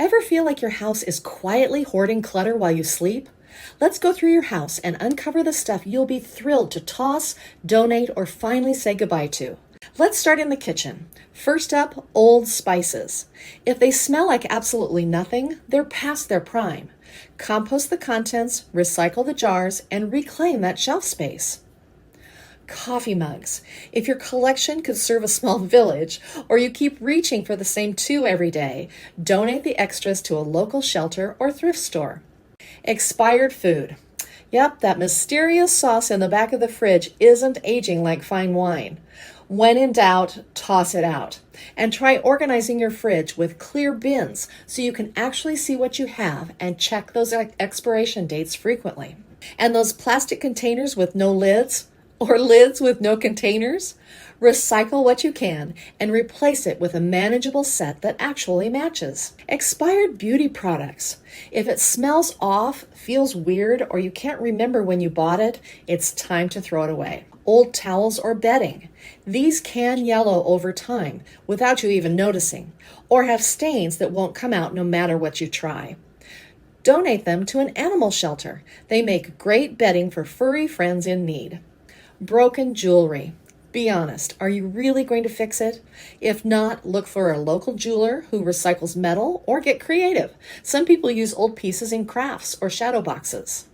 Ever feel like your house is quietly hoarding clutter while you sleep? Let's go through your house and uncover the stuff you'll be thrilled to toss, donate, or finally say goodbye to. Let's start in the kitchen. First up, old spices. If they smell like absolutely nothing, they're past their prime. Compost the contents, recycle the jars, and reclaim that shelf space. Coffee mugs. If your collection could serve a small village, or you keep reaching for the same two every day, donate the extras to a local shelter or thrift store. Expired food. Yep, that mysterious sauce in the back of the fridge isn't aging like fine wine. When in doubt, toss it out. And try organizing your fridge with clear bins so you can actually see what you have and check those expiration dates frequently. And those plastic containers with no lids, or lids with no containers? Recycle what you can and replace it with a manageable set that actually matches. Expired beauty products. If it smells off, feels weird, or you can't remember when you bought it, it's time to throw it away. Old towels or bedding. These can yellow over time without you even noticing, or have stains that won't come out no matter what you try. Donate them to an animal shelter. They make great bedding for furry friends in need. Broken jewelry. Be honest, are you really going to fix it? If not, look for a local jeweler who recycles metal or get creative. Some people use old pieces in crafts or shadow boxes.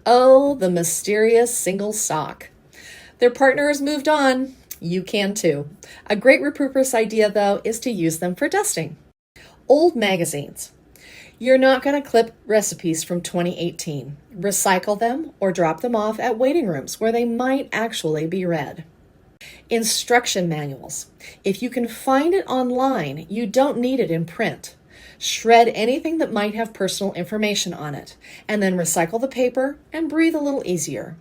Oh, the mysterious single sock. Their partner has moved on. You can too. A great repurpose idea, though, is to use them for dusting. Old magazines. You're not going to clip recipes from 2018. Recycle them or drop them off at waiting rooms where they might actually be read. Instruction manuals. If you can find it online, you don't need it in print. Shred anything that might have personal information on it, and then recycle the paper and breathe a little easier.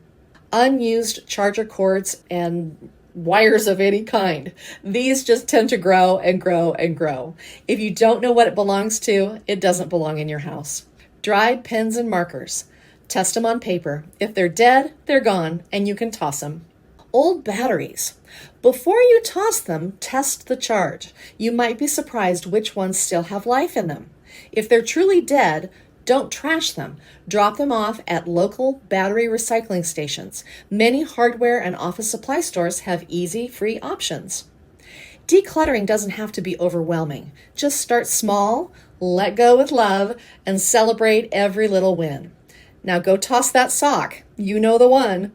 Unused charger cords and wires of any kind. These just tend to grow and grow and grow. If you don't know what it belongs to, it doesn't belong in your house. Dried pens and markers. Test them on paper. If they're dead, they're gone, and you can toss them. Old batteries. Before you toss them, test the charge. You might be surprised which ones still have life in them. If they're truly dead, don't trash them. Drop them off at local battery recycling stations. Many hardware and office supply stores have easy, free options. Decluttering doesn't have to be overwhelming. Just start small, let go with love, and celebrate every little win. Now go toss that sock. You know the one.